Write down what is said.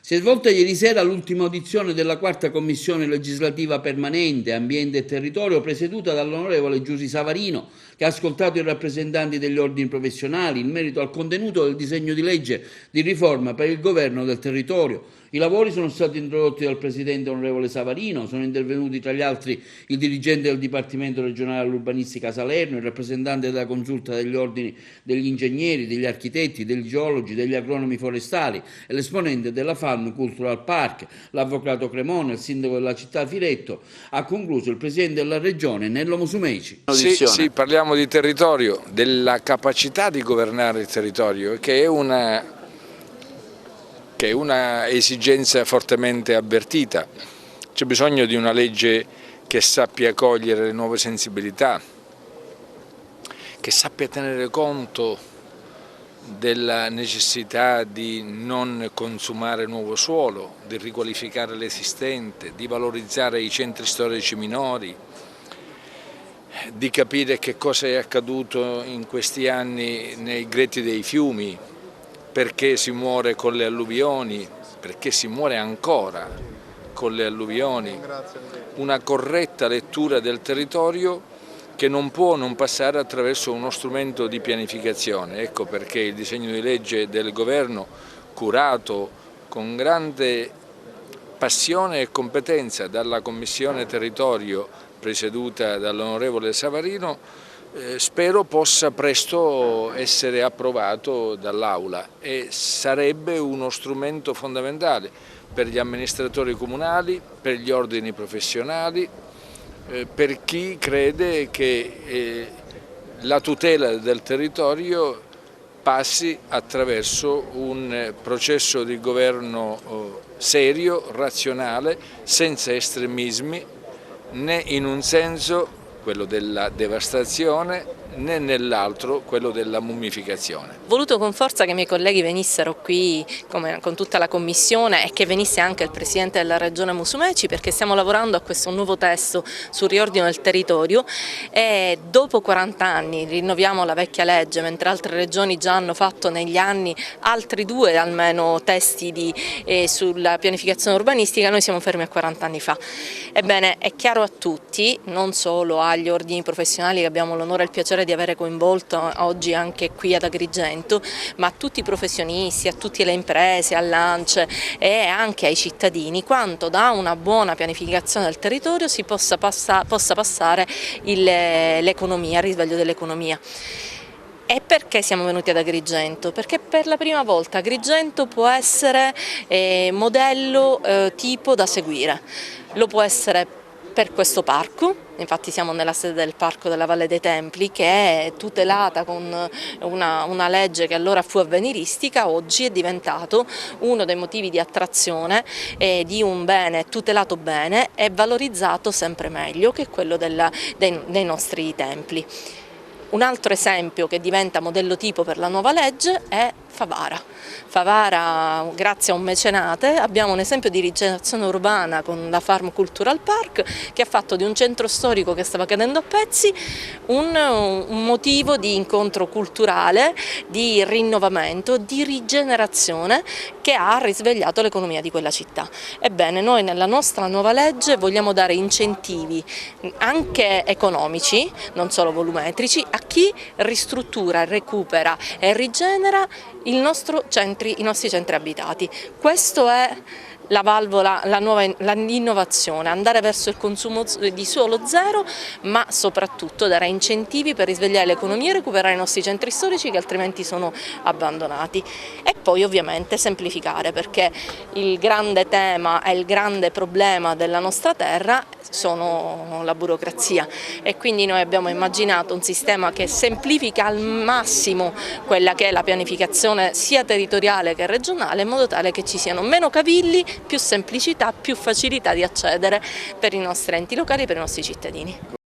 Si è svolta ieri sera l'ultima audizione della quarta commissione legislativa permanente Ambiente e Territorio, presieduta dall'onorevole Giusy Savarino, che ha ascoltato i rappresentanti degli ordini professionali in merito al contenuto del disegno di legge di riforma per il governo del territorio. I lavori sono stati introdotti dal presidente onorevole Savarino, sono intervenuti tra gli altri il dirigente del Dipartimento regionale dell'urbanistica Salerno, il rappresentante della consulta degli ordini degli ingegneri, degli architetti, degli geologi, degli agronomi forestali e l'esponente della Farm Cultural Park, l'avvocato Cremona, il sindaco della città Firetto. Ha concluso il presidente della regione Nello Musumeci. Sì, parliamo di territorio, della capacità di governare il territorio, che è una esigenza fortemente avvertita. C'è bisogno di una legge che sappia cogliere le nuove sensibilità, che sappia tenere conto della necessità di non consumare nuovo suolo, di riqualificare l'esistente, di valorizzare i centri storici minori, di capire che cosa è accaduto in questi anni nei gretti dei fiumi, perché si muore con le alluvioni, perché si muore ancora con le alluvioni, una corretta lettura del territorio che non può non passare attraverso uno strumento di pianificazione. Ecco perché il disegno di legge del governo, curato con grande passione e competenza dalla Commissione Territorio presieduta dall'onorevole Savarino, spero possa presto essere approvato dall'Aula e sarebbe uno strumento fondamentale per gli amministratori comunali, per gli ordini professionali, per chi crede che la tutela del territorio passi attraverso un processo di governo serio, razionale, senza estremismi, né in un senso, quello della devastazione, né nell'altro, quello della mummificazione. Ho voluto con forza che i miei colleghi venissero qui con tutta la commissione e che venisse anche il Presidente della Regione Musumeci, perché stiamo lavorando a questo nuovo testo sul riordino del territorio e dopo 40 anni rinnoviamo la vecchia legge, mentre altre regioni già hanno fatto negli anni altri 2 almeno testi sulla pianificazione urbanistica, noi siamo fermi a 40 anni fa. Ebbene, è chiaro a tutti, non solo agli ordini professionali che abbiamo l'onore e il piacere di avere coinvolto oggi anche qui ad Agrigento, ma a tutti i professionisti, a tutte le imprese, all'ANCE e anche ai cittadini, quanto da una buona pianificazione del territorio si possa passare l'economia, il risveglio dell'economia. E perché siamo venuti ad Agrigento? Perché per la prima volta Agrigento può essere modello tipo da seguire, lo può essere per questo parco, infatti siamo nella sede del Parco della Valle dei Templi, che è tutelata con una legge che allora fu avveniristica, oggi è diventato uno dei motivi di attrazione di un bene tutelato bene e valorizzato sempre meglio, che è quello dei nostri templi. Un altro esempio che diventa modello tipo per la nuova legge è Favara. Favara, grazie a un mecenate, abbiamo un esempio di rigenerazione urbana con la Farm Cultural Park, che ha fatto di un centro storico che stava cadendo a pezzi un motivo di incontro culturale, di rinnovamento, di rigenerazione che ha risvegliato l'economia di quella città. Ebbene, noi nella nostra nuova legge vogliamo dare incentivi anche economici, non solo volumetrici, a chi ristruttura, recupera e rigenera i nostri centri abitati. Questo è la valvola, l'innovazione, andare verso il consumo di suolo zero, ma soprattutto dare incentivi per risvegliare l'economia e recuperare i nostri centri storici che altrimenti sono abbandonati. E poi ovviamente semplificare, perché il grande tema e il grande problema della nostra terra sono la burocrazia e quindi noi abbiamo immaginato un sistema che semplifica al massimo quella che è la pianificazione sia territoriale che regionale, in modo tale che ci siano meno cavilli, più semplicità, più facilità di accedere per i nostri enti locali e per i nostri cittadini.